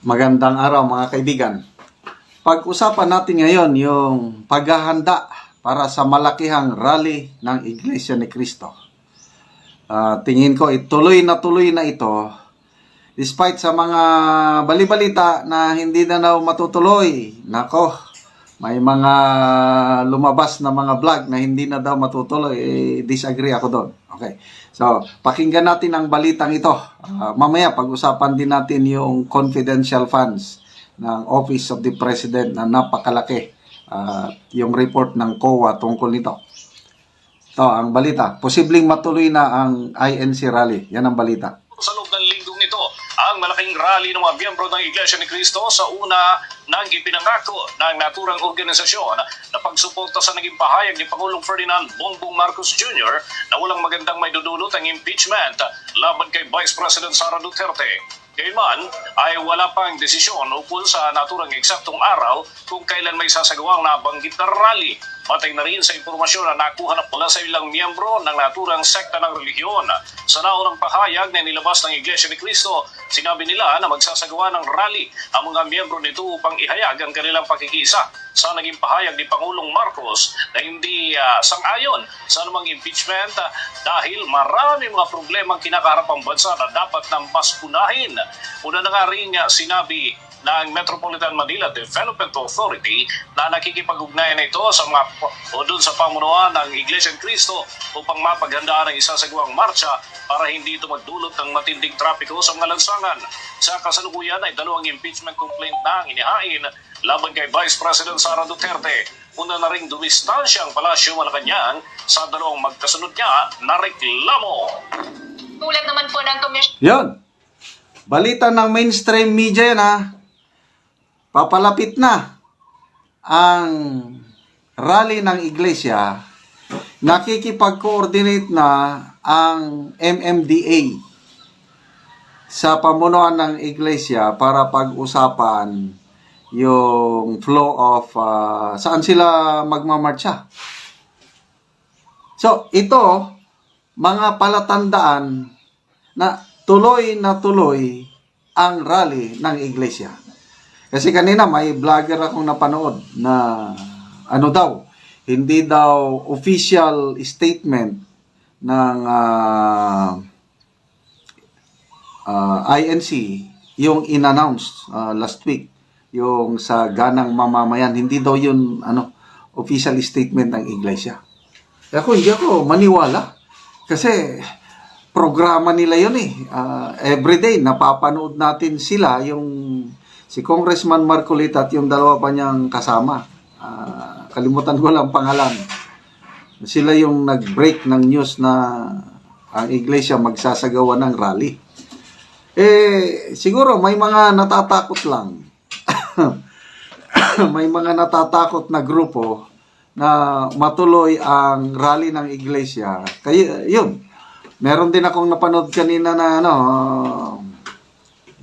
Magandang araw mga kaibigan. Pag-usapan natin ngayon yung paghahanda para sa malakihang rally ng Iglesia ni Cristo. Tingin ko tuloy na ito despite sa mga balibalita na hindi na daw matutuloy. Nako, may mga lumabas na mga vlog na hindi na daw matutuloy. Disagree ako doon. Okay. So, pakinggan natin ang balitang ito. Mamaya, pag-usapan din natin yung confidential funds ng Office of the President na napakalaki. Yung report ng COA tungkol nito. Ito, ang balita. Posibleng matuloy na ang INC rally. Yan ang balita. Sa loob ng linggong nito, ang malaking rally ng mga miyembro ng Iglesia ni Cristo sa una ng ipinangako ng naturang organisasyon na pagsuporta sa naging pahayag ni Pangulong Ferdinand Bongbong Marcos Jr. na walang magandang maidudulot ang impeachment laban kay Vice President Sara Duterte. Gayunman ay wala pang desisyon ukol sa naturang eksaktong araw kung kailan may sasagawang nabanggit na rally. Patay na rin sa impormasyon na nakuha na pula sa ilang miyembro ng naturang sekta ng relihiyon. Sa naunang pahayag na nilabas ng Iglesia ni Cristo, sinabi nila na magsasagawa ng rally ang mga miyembro nito upang ihayag ang kanilang pakikisa sa naging pahayag ni Pangulong Marcos na hindi sang-ayon sa anumang impeachment dahil marami mga problemang kinakaharap ang bansa na dapat nang mas unahin. Una na nga rin sinabi ng Metropolitan Manila Development Authority na nakikipag-ugnayan na ito sa doon sa pamunuan ng Iglesia ni Cristo upang mapaghandaan ang isasagawang marcha para hindi ito magdulot ng matinding trapiko sa mga lansangan. Sa kasalukuyan ay dalawang impeachment complaint na ang inihain laban kay Vice President Sara Duterte. Una na ring dumistansya ang Palasyo Malacanang sa dalawang magkasunod niya na reklamo. Tulad naman po ng komisyon. Yun. Balita ng mainstream media yan ha. Papalapit na ang rally ng iglesia, nakikipag-coordinate na ang MMDA sa pamunuan ng iglesia para pag-usapan yung flow of saan sila magmamarcha. So, ito, mga palatandaan na tuloy ang rally ng iglesia. Kasi kanina may vlogger akong napanood na hindi daw official statement ng INC yung in-announce last week, yung sa ganang mamamayan, hindi daw yun official statement ng iglesia. Hindi ako maniwala kasi programa nila yun everyday napapanood natin sila, yung si Congressman Marcolita at yung dalawa pa niyang kasama. Kalimutan ko lang pangalan. Sila yung nag-break ng news na ang iglesia magsasagawa ng rally. Siguro may mga natatakot lang. May mga natatakot na grupo na matuloy ang rally ng iglesia. Kaya yun. Meron din akong napanood kanina na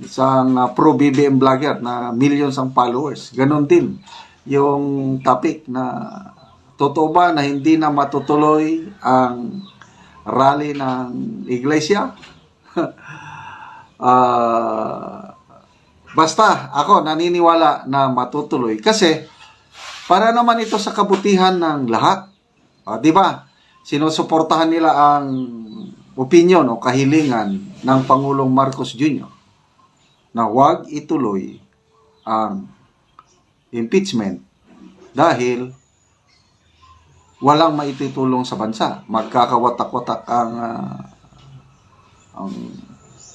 isang pro-BBM vlogger na millions ang followers. Ganon din yung topic na totoo ba na hindi na matutuloy ang rally ng iglesia? Basta ako naniniwala na matutuloy kasi para naman ito sa kabutihan ng lahat. Di ba? Sinusuportahan nila ang opinion o kahilingan ng Pangulong Marcos Jr. na huwag ituloy ang impeachment dahil walang maitutulong sa bansa. Magkakawatak-watak ang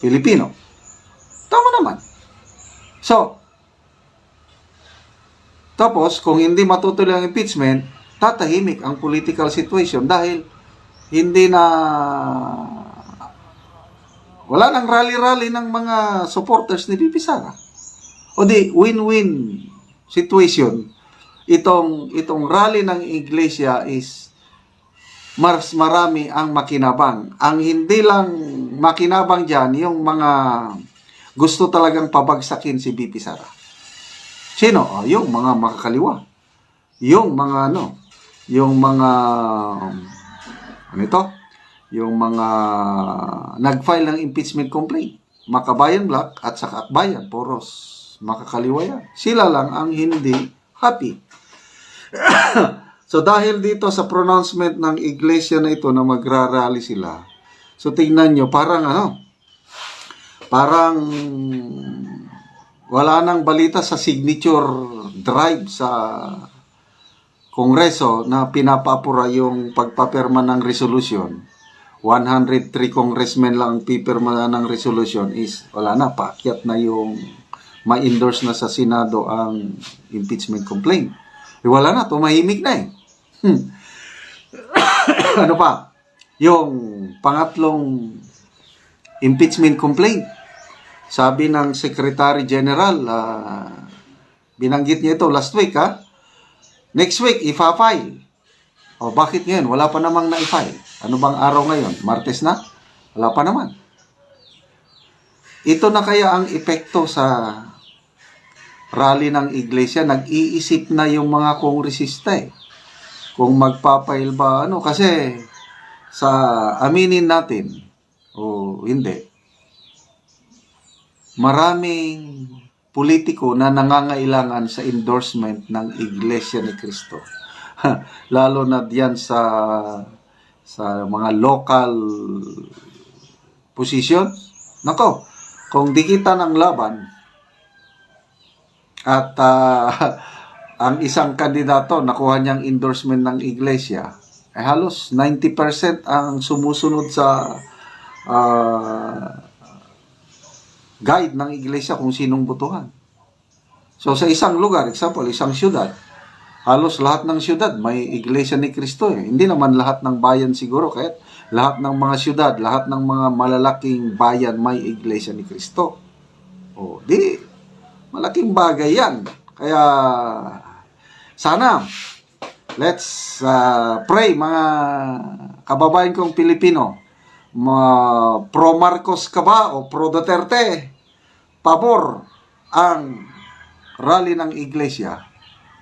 Pilipino. Tama naman. So, tapos kung hindi matutuloy ang impeachment, tatahimik ang political situation dahil hindi na wala nang rally-rally ng mga supporters ni Bibi Sara. O di, win-win situation. Itong rally ng iglesia is mas marami ang makinabang. Ang hindi lang makinabang dyan, yung mga gusto talagang pabagsakin si Bibi Sara. Sino? Yung mga makakaliwa. Yung mga yung mga nag-file ng impeachment complaint. Makabayan Black at saka Akbayan, Poros makakaliwa yan. Sila lang ang hindi happy. So dahil dito sa pronouncement ng iglesia na ito na magrarally sila, so tingnan nyo, parang wala nang balita sa signature drive sa Kongreso na pinapapura yung pagpapirma ng resolution. 103 congressmen lang ang pipirma ng resolution is wala na, paakyat na yung ma-endorse na sa Senado ang impeachment complaint. Wala na, tumahimik na eh. Ano pa? Yung pangatlong impeachment complaint. Sabi ng Secretary General, binanggit niya ito last week, next week, ifa-file. O bakit ngayon? Wala pa namang na-file. Ano bang araw ngayon? Martes na? Wala pa naman. Ito na kaya ang epekto sa rally ng iglesia. Nag-iisip na yung mga kongresista eh. Kung magpapail ba, kasi sa aminin natin, o hindi, maraming politiko na nangangailangan sa endorsement ng Iglesia ni Cristo. Lalo na diyan sa mga local position. Nako, kung di kita ng laban at ang isang kandidato nakuha niyang endorsement ng iglesia, halos 90% ang sumusunod sa guide ng iglesia kung sinong botohan. So sa isang lugar, example, isang syudad, halos lahat ng syudad may iglesia ni Cristo eh. Hindi naman lahat ng bayan siguro, kaya lahat ng mga syudad, lahat ng mga malalaking bayan may iglesia ni Cristo. O, di, malaking bagay yan. Kaya, sana, let's pray mga kababayan kong Pilipino. Pro Marcos ka ba o pro Duterte? Pabor ang rally ng iglesia.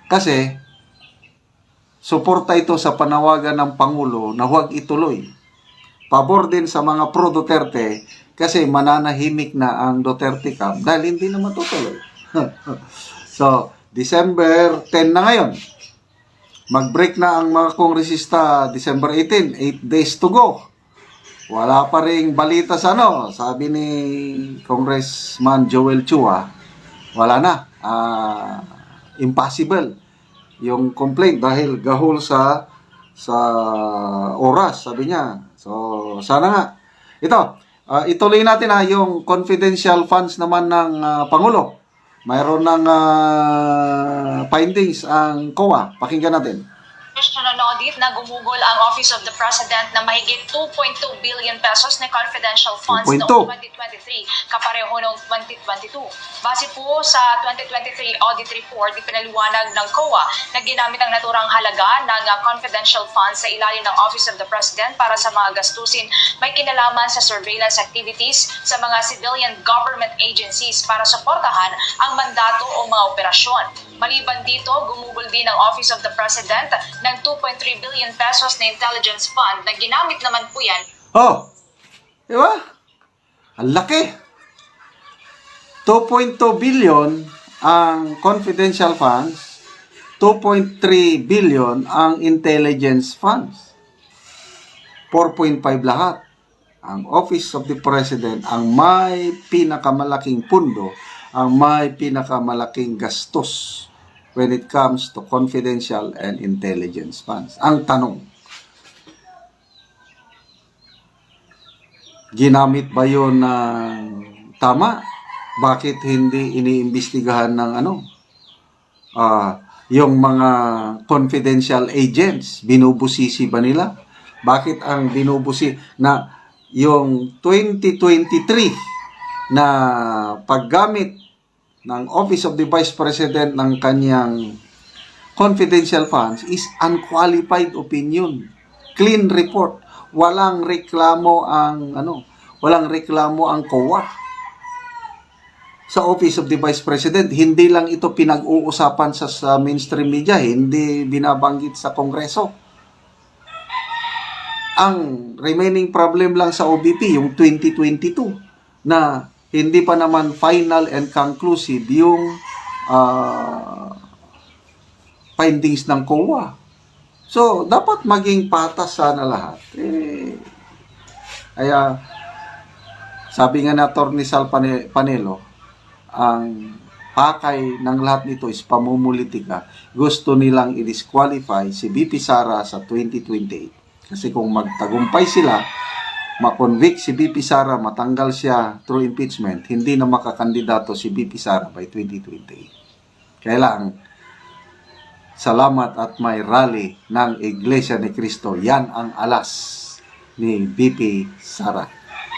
Kasi, suporta ito sa panawagan ng Pangulo na huwag ituloy. Pabor din sa mga pro Duterte kasi mananahimik na ang Duterte camp dahil hindi na matutuloy. So, December 10 na ngayon. Mag-break na ang mga kongresista December 18, 8 days to go. Wala pa ring balita sa sabi ni Congressman Joel Chua, wala na. Impossible yung complaint dahil gahol sa oras, sabi niya. So, sana nga. Ito, ituloy natin yung confidential funds naman ng Pangulo. Mayroon ng findings ang COA. Pakinggan natin. National audit na gumugol ang Office of the President na mahigit 2.2 billion pesos na confidential funds 2.2. noong 2023, kapareho noong 2022. Base po sa 2023 audit report, ipinaliwanag ng COA na ginamit ang naturang halaga ng confidential funds sa ilalim ng Office of the President para sa mga gastusin may kinalaman sa surveillance activities sa mga civilian government agencies para suportahan ang mandato o mga operasyon. Maliban dito, gumugol din ang Office of the President ng 2.3 billion pesos na intelligence fund na ginamit naman po yan. Oh, di ba? Ang laki. 2.2 billion ang confidential funds, 2.3 billion ang intelligence funds. 4.5 lahat. Ang Office of the President ang may pinakamalaking pundo, ang may pinakamalaking gastos when it comes to confidential and intelligence funds. Ang tanong, ginamit ba yun ng tama? Bakit hindi iniimbestigahan ng yung mga confidential agents? Binubusisi ba nila? Bakit ang binubusi na yung 2023 na paggamit ng Office of the Vice President ng kanyang confidential funds is unqualified opinion. Clean report. Walang reklamo ang COA. Sa Office of the Vice President, hindi lang ito pinag-uusapan sa mainstream media, hindi binabanggit sa Kongreso. Ang remaining problem lang sa OVP, yung 2022, na hindi pa naman final and conclusive yung findings ng COA. So, dapat maging patas sana lahat. Kaya, sabi nga na Atty. Sal Panelo, ang pakay ng lahat nito is pamumulitika. Gusto nilang i-disqualify si BP Sara sa 2028. Kasi kung magtagumpay sila, makonvict si BP Sara, matanggal siya through impeachment, hindi na makakandidato si BP Sara by 2028. Kailangan, salamat at may rally ng Iglesia ni Cristo. Yan ang alas ni BP Sara.